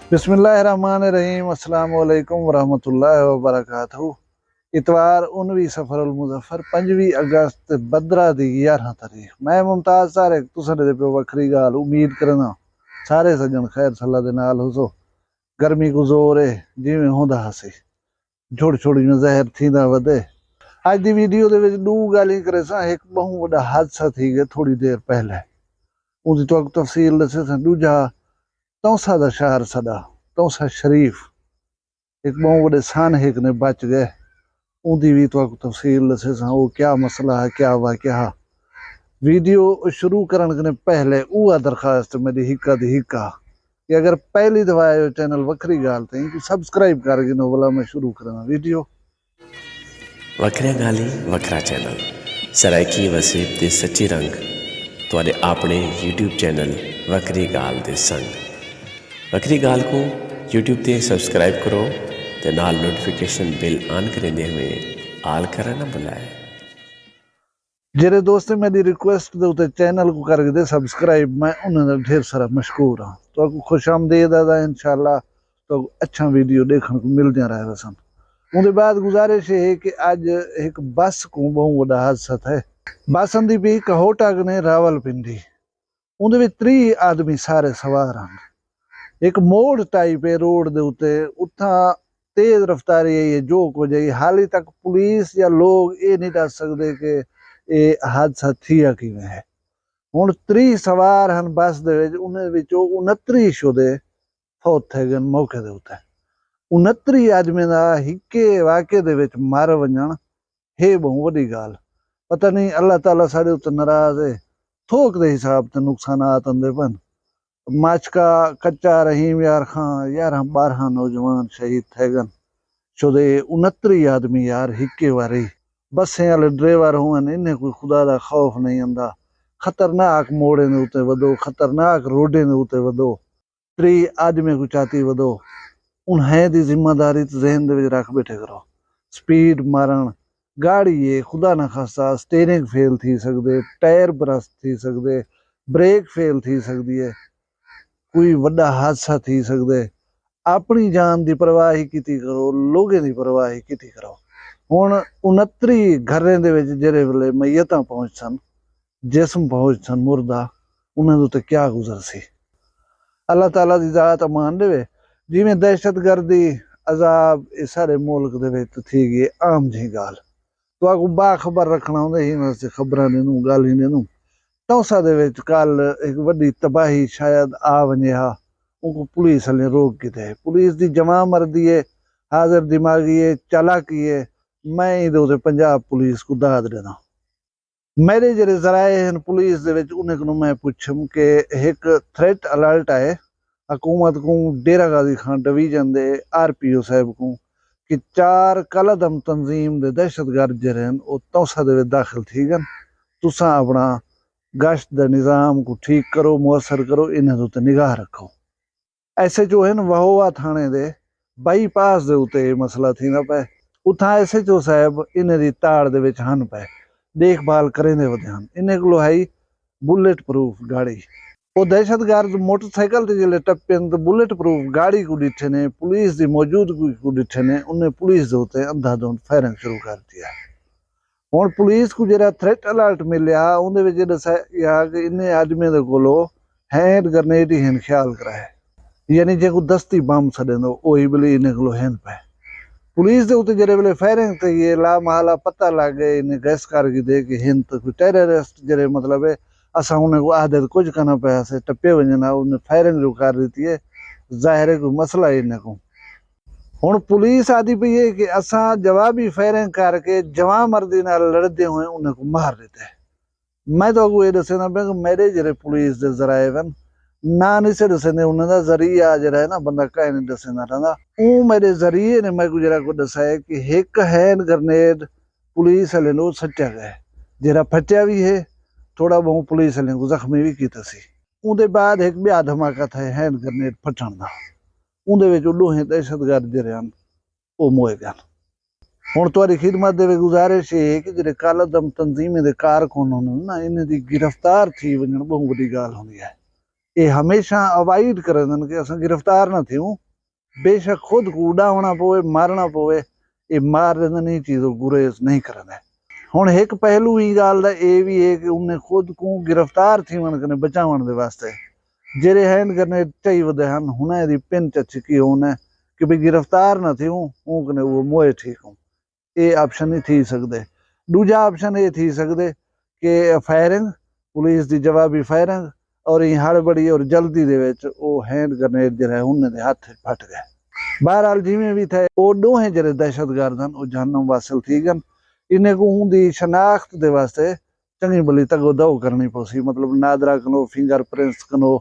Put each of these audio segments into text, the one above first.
बिस्मिल्लाहिर्रहमानिर्रहीम। अस्सलाम वालेकुम वरहमतुल्लाहि वबरकातुहू। इतवार 19 सफरुल मुज़फ़्फ़र 25 अगस्त बदरा दी 11 तारीख। मैं मुमताज़ सारे तुसां दे पे वखरी गाल उम्मीद करना सारे सज्जन खैर सल्ला दे नाल हुसो। गर्मी को जोर है जिवें होंदा हसी झुड़ झुड़ में ज़हर थींदा वधे। अज दी वीडियो दे विच दो गालीं करे सां। एक बहु वड्डा हादसा थी गया थोड़ी देर पहले, उहदी तुहानू तफसील दसे सां। दूजा तौसा दा शहर सदा तौसा शरीफ एक बहुत बड़े सानहिक ने बच गए, उनकी भी तो तफसील दसे सां। वो क्या मसला है, क्या वाक़या है। वीडियो शुरू करने के पहले वह दरखास्त मेरी हिक्का दी हिक्का कि अगर पहली दफा आयो चैनल वखरी गाल तो इनको सब्सक्राइब करके नो बोला मैं शुरू करना वीडियो। वखरिया गाली वखरा चैनल सरायकी वसीब दे सच्ची रंग तुहाडे अपने यूट्यूब चैनल वखरी गाल दे संग। वखरी गाल को यूट्यूब ते सब्सक्राइब करो ते नाल नोटिफिकेशन बिल ऑन करेंदे हुए आल करा ना बुलाए। जेरे दोस्त मेरी रिक्वेस्ट दे उते चैनल को करके दे सब्सक्राइब, मैं उन्हें ढेर सारा मशकूर हाँ। तो खुश आमदीद है इंशाल्लाह। तो अच्छा वीडियो देखने को मिल जा रहा है सन। उनके बाद गुजारिश है कि आज एक बस को बहुत बड़ा हादसा है। बस आंदी पी कहोटग ने रावलपिंडी। उनके भी 3 आदमी सारे सवार हैं। एक मोड़ टाइप है रोड दे उते, उथा तेज रफ्तारी है ये जो हो जाए। हाली तक पुलिस या लोग ये नहीं दस सकते कि ये हादसा थिया किवें है। हुण 3 सवार हैं बस दे विच, उन्हें विचों 29 शुदे फौत थे गए मौके दे उते। 29 आदमी दा हिक्के वाके दे विच मर वञण हे बहुत वड्डी गाल। पता नहीं अल्लाह ताला साडे उते नाराज है। थोक दे हिसाब ते नुकसानात आंदे पन। माचका कच्चा रहीम यार खां 11-12 नौजवान शहीद थे गन। चौदे 29 आदमी यार हिक्के वारे बसें वाले ड्राइवर होवन, इन्हें कोई खुदा दा खौफ नहीं आंदा। खतरनाक मोड़े ने उते वधो, खतरनाक रोडे ने उते वधो, 3 आदमी को चाती वधो। उन्हें दी जिम्मेदारी जहन दे विच रख बैठे करो। स्पीड मारण गाड़ी है खुदा ना खासा स्टीयरिंग फेल थी सकदे, टायर बरस्ट थी सकदे, ब्रेक फेल थी सकदी है, कोई वड्डा हादसा थी सकदे। अपनी जान की परवाह ही की करो, लोगों की परवाह ही की करो। हुण 29 घरें दे विच जेरे वेले मैयतां पहुंच सन, जिस्म पहुंच सन मुर्दा, उन्हां दे उत्ते क्या गुजर सी। अल्लाह ताला दी जात अमान देवे। जिवें दहशतगर्दी अजाब इस सारे मुल्क दे विच थी गई आम जी गाल। तो आगू बाखबर रखना होंदे ही वास्ते खबरां ने नूं गाल ही ने नूं। तौसा दे विच कल एक वड्डी तबाही शायद आ वञे हा। उनको पुलिस वाले रोक के थे। पुलिस दी जमा मर्दी है, हाजिर दिमागी है, चालाकी है। मैं इधर पंजाब पुलिस को दाद देना। मेरे जेरे जराए हैं पुलिस दे विच उन्हें को मैं पूछम कि एक थ्रेट अलर्ट आए हुकूमत को डेरा गाजी खान डिवीजन दे RPO साहब को कि 4 कलदम तंजीम दे दहशतगर्द जेरे हैं वो तौसा दे विच दाखिल थी गन। तुसां अपना गश्त दे निज़ाम को ठीक करो, मुअसर करो, इन्हें उत्ते निगाह रखो। SHO है वहोवा थाने दे बाईपास दे उते मसला थी ना पे। उथा SHO साहब इन्हें दी ताड़ दे विच हन पे देखभाल करेंदे वधे हन। इन्हें कोल है बुलेट प्रूफ गाड़ी। वो दहशतगर्द मोटरसाइकिल ते जिले टप्पन तो बुलेट प्रूफ गाड़ी को डिठे ने, पुलिस की मौजूदगी को डिठे ने, उन्हें पुलिस दे उते अंधाधुंध फायरिंग शुरू कर दिया। हुण पुलिस को जेड़ा थ्रेट अलर्ट मिलिया उहदे विच दस्सिया कि इन्हें आदमी दे कोलो हैंड ग्रेनेड ही हिन ख्याल कराए, यानी जेको दस्ती बम छॾंदो उही बिली इन्हें कोलो हैन पे। पुलिस दे उते जेरे वेले फायरिंग थी ये ला महला पता लग गए इन्हें गैस करके दे कि हिन तो कोई टेररिस्ट जेरे मतलब है असां उन्हें को आदत कुछ करना पाया से टप्पे वजना उन्हें फायरिंग जो कर दी है। जाहिर है कोई मसला ही इन्हें को। हुण पुलिस आदि पई है कि असां जवाबी फायरिंग करके जवा मर्दी नाल लड़दे हुए उन्हें को मार देते हैं। मैं तो अगू ये दसना पे मेरे जेरे पुलिस दे जराए वन ना नहीं से दसेंदे उन्हां दा जरिया जरा है ना बंदा कह नहीं दसेंदा रहा। ऊ मेरे जरिए ने मैं गुजरा को दसाया कि एक हैंड ग्रेनेड पुलिस वाले नो सट्या गया जरा फटिया भी है, थोड़ा बहुत पुलिस वाले को जख्मी भी किया सी। उहदे बाद एक ब्याह धमाका था हैंड ग्रेनेड फटण दा। उहदे विच दोहे दहशतगर्द जरे हन वो मोए गए। हुण तुहाडी खिदमत दे गुजारिश है कि जेरे कालदम तंजीम दे कारकुन होन ना इन्हें दी गिरफ्तार थी वञण बहुत वड्डी गाल हुंदी है। ये हमेशा अवॉइड करन कि असां गिरफ्तार ना थियूं। बेशक खुद को उड़ावना पवे, मारना पवे, ये मार देंदे ये चीज़ गुरेज नहीं करना। हुण एक पहलू ही गाल दा ये भी है कि उन्हें खुद को गिरफ्तार थीवन कने बचावन दे वास्ते जेरे हैंड करने चाहिए वदे हन हुने दी पिन च की होने कि भाई गिरफ्तार ना थियूं ऊ कने वो मोए ठीक हूं। ये ऑप्शन नहीं थी सकदे। दूजा ऑप्शन ये थी सकदे कि फायरिंग, पुलिस दी जवाबी फायरिंग और ये हड़बड़ी और जल्दी दे विच वो हैंड ग्रेनेड जरा उन्हें दे हाथ फट गए। बहरहाल जिवें भी थे वो दोहें जरे दहशतगर्द हन वो जहन्नम वासिल थी गन। इन्हें को उंदी शनाख्त दे वास्ते चंगी भली तगो दो करनी पोसी, मतलब नादरा कनो, फिंगरप्रिंट्स कनो,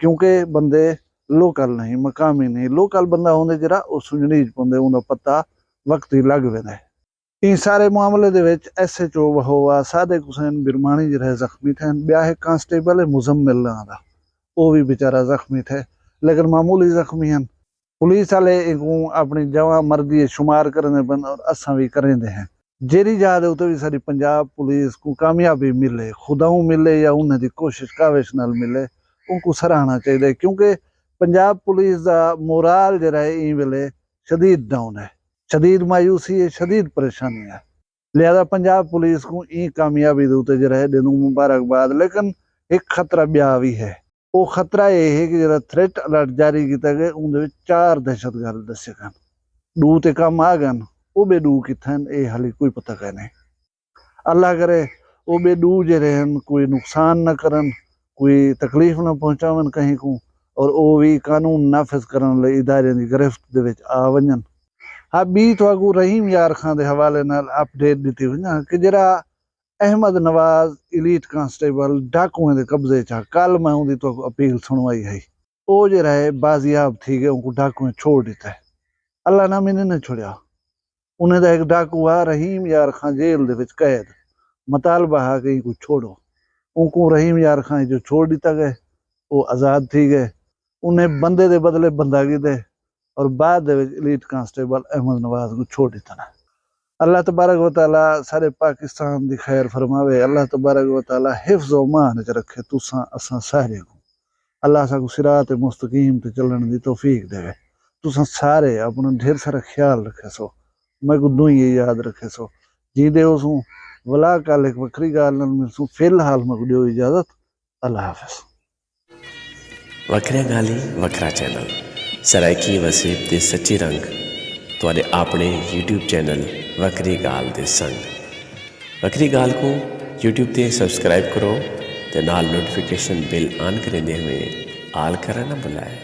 क्योंकि बंदे लोकल नहीं, मकामी नहीं। लोकल बंदा होंदे जरा वो सुंजनीज पोंदे उंदा पता वक्त ही लग वेंदा। इन सारे मामले दे विच SHO वहोवा सादिक हुसैन बिरमानी जरा जख्मी थे। ब्या है कांस्टेबल है मुजम्मिल नां दा, वो भी बेचारा जख्मी थे लेकिन मामूली जख्मी हैं। पुलिस वाले अपनी जवा मर्दी शुमार करने बन और असां भी करेंदे हैं। जेरी याद है उते भी सारी पंजाब पुलिस को कामयाबी मिले, खुदाऊ मिले या उन्हें दी कोशिश काविश नाल मिले, उनको सराहना चाहिए क्योंकि पंजाब पुलिस का मोराल जरा है ई वेले शदीद डाउन है, शदीद मायूसी है, शदीद परेशानी है। लिहाजा पंजाब पुलिस को ई कामयाबी दे जरा है देनू मुबारकबाद। लेकिन एक खतरा ब्या भी है, वो खतरा ये है कि जरा थ्रेट अलर्ट जारी किया गया उनके 4 दहशतगर्द दसे गए। 2 ते कम आ गए, वो बे 2 कितने ये हाली कोई पता कह नहीं। अल्लाह करे वो बे 2 जरे कोई नुकसान न करन, कोई तकलीफ न पहुंचावन कहीं को, और वो भी कानून नाफिज करन ले इदारे की गिरफ्त दे विच आ वजन। हाँ बी तो अगू रहीम यार खान के हवाले नाल अपडेट दी वना कि जरा अहमद नवाज इलीट कांस्टेबल डाकुओं के कब्जे चा कल मैं उनकी तो अपील सुनवाई है, वो जरा है बाजियाब थी गए, उनको डाकुओं छोड़ दिता है। अल्लाह ना मैंने नहीं छोड़ा। उन्हें एक डाकू आ रहीम यार खान जेल दे विच कैद, मुतालबा है कि इनको छोड़ो। उनको रहीम यार खान जो छोड़ दिता गए वो आज़ाद थी गए। उन्हें बंदे दे बदले बंदागी दे और बाद दे विच इलीट कांस्टेबल अहमद नवाज को छोड़ दिता ना। अल्लाह तबारक व तआला सारे पाकिस्तान दी खैर फरमावे। अल्लाह तबारक व तआला हिफ्ज़ व मान च रखे तुसां असां सारे को। अल्लाह साकू सिरात मुस्तकीम ते चलण दी तौफीक देवे। तुसां सारे अपना ढेर सारा ख्याल रखे सो, मैं को दुई ये याद रखे सो जींदे होसूं वला कल एक वखरी गाल नाल मिलसूं। फिलहाल मैं को दियो इजाजत। अल्लाह हाफिज़। वखरिया गाली वखरा चैनल सराइकी वसीब दे सच्चे रंग तुहाडे अपने YouTube चैनल वखरी गाल दे संग। वखरी गाल को YouTube ते सब्सक्राइब करो ते नाल नोटिफिकेशन बिल ऑन करेंदे हुए आल करना ना भुलाए।